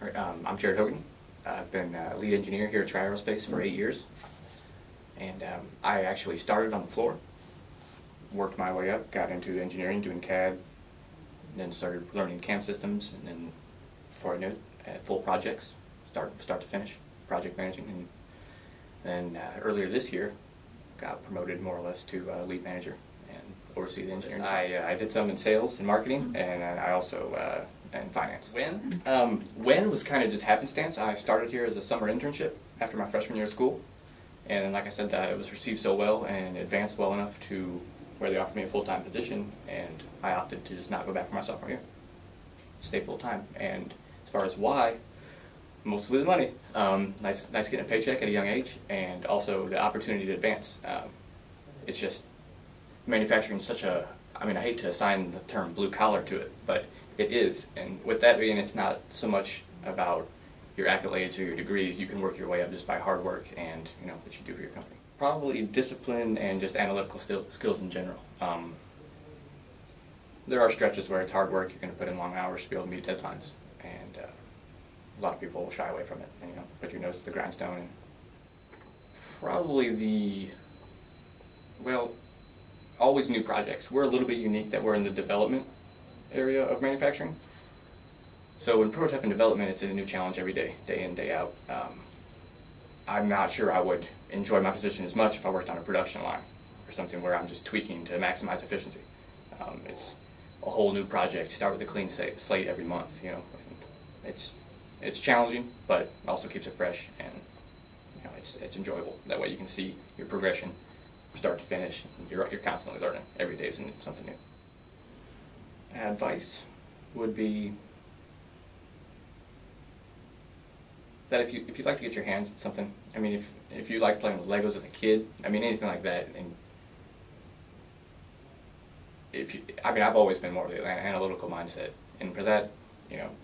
I'm Jared Hogan. I've been lead engineer here at Tri-Aerospace for 8 years. And I actually started on the floor, worked my way up, got into engineering, doing CAD, then started learning CAM systems, and then before I knew it, I had full projects, start to finish, project managing. And then earlier this year, got promoted more or less to lead manager and oversee the engineering. I did some in sales and marketing, and I also in finance. When was kind of just happenstance. I started here as a summer internship after my freshman year of school, and then, like I said, it was received so well and advanced well enough to where they offered me a full-time position, and I opted to just not go back for my sophomore year, stay full-time. And as far as why, mostly the money. Nice getting a paycheck at a young age, and also the opportunity to advance. It's just manufacturing is such a, I mean, I hate to assign the term blue collar to it, but it is. And with that being, it's not so much about your accolades or your degrees. You can work your way up just by hard work and what you do for your company. Probably discipline and just analytical skills in general. There are stretches where it's hard work. You're going to put in long hours to be able to meet deadlines, and a lot of people will shy away from it and put your nose to the grindstone. And probably always new projects. We're a little bit unique that we're in the development area of manufacturing. So in prototype and development, it's a new challenge every day, day in, day out. I'm not sure I would enjoy my position as much if I worked on a production line or something where I'm just tweaking to maximize efficiency. It's a whole new project. Start with a clean slate every month. It's challenging, but also keeps it fresh, and it's enjoyable. That way you can see your progression, start to finish. You're constantly learning. Every day is something new. Advice would be that if you'd like to get your hands on something, I mean, if you like playing with Legos as a kid, I mean, anything like that, and I've always been more of the analytical mindset, and for that,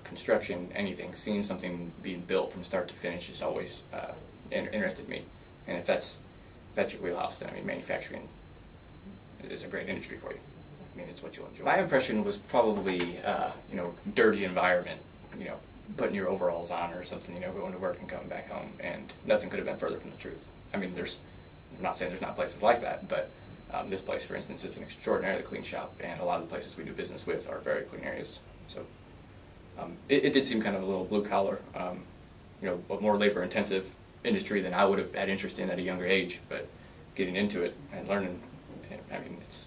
construction, anything, seeing something being built from start to finish is always interested me. And if that's your wheelhouse, then I mean, manufacturing is a great industry for you. I mean, it's what you'll enjoy. My impression was probably, dirty environment, putting your overalls on or something, going to work and coming back home, and nothing could have been further from the truth. I mean, I'm not saying there's not places like that, but this place, for instance, is an extraordinarily clean shop, and a lot of the places we do business with are very clean areas. So it did seem kind of a little blue collar, a more labor intensive industry than I would have had interest in at a younger age, but getting into it and learning, I mean, it's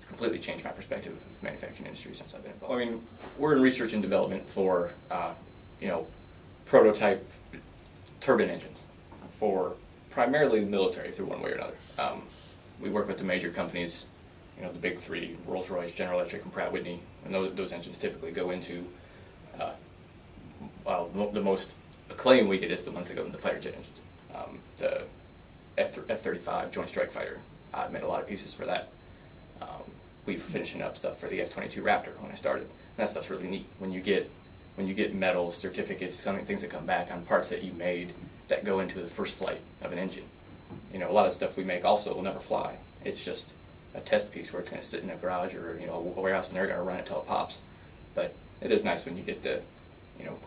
completely changed my perspective of the manufacturing industry since I've been involved. I mean, we're in research and development for, prototype turbine engines for primarily the military through one way or another. We work with the major companies, the big three, Rolls-Royce, General Electric, and Pratt Whitney, and those engines typically go into, the most acclaim we get is the ones that go into the fighter jet engines. The F-35 Joint Strike Fighter, I made a lot of pieces for that. We were finishing up stuff for the F-22 Raptor when I started. And that stuff's really neat. When you get medals, certificates, things that come back on parts that you made that go into the first flight of an engine. A lot of stuff we make also will never fly. It's just a test piece where it's going to sit in a garage or a warehouse, and they're going to run it till it pops. But it is nice when you get the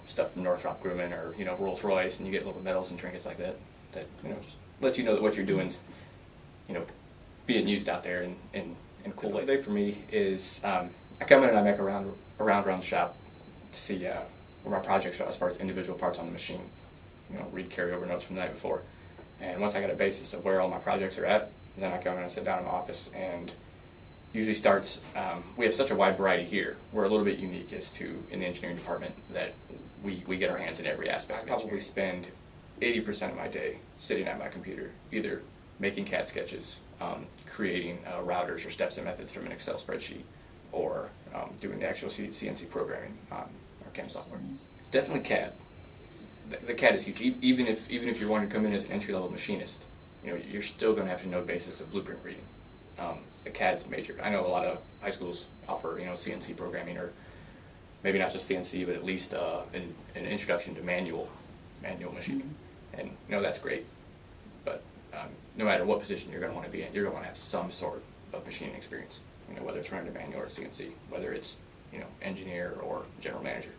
stuff from Northrop Grumman or Rolls-Royce, and you get little medals and trinkets like that just let you know that what you're doing is being used out there in cool ways. The day for me is I come in and I make around the shop to see where my projects are as far as individual parts on the machine. Read carryover notes from the night before, and once I get a basis of where all my projects are at, then I come in and sit down in my office, and usually starts. We have such a wide variety here. We're a little bit unique as to in the engineering department that we get our hands in every aspect. I probably spend 80% of my day sitting at my computer, either making CAD sketches, creating routers or steps and methods from an Excel spreadsheet, or doing the actual CNC programming on our CAM software. Definitely CAD. The CAD is huge. Even if you're wanting to come in as an entry-level machinist, you're still going to have to know basics of blueprint reading. The CAD's major. I know a lot of high schools offer CNC programming, or maybe not just CNC, but at least an introduction to manual machining, and that's great. But no matter what position you're going to want to be in, you're going to want to have some sort of machining experience. Whether it's running a manual or CNC, whether it's engineer or general manager.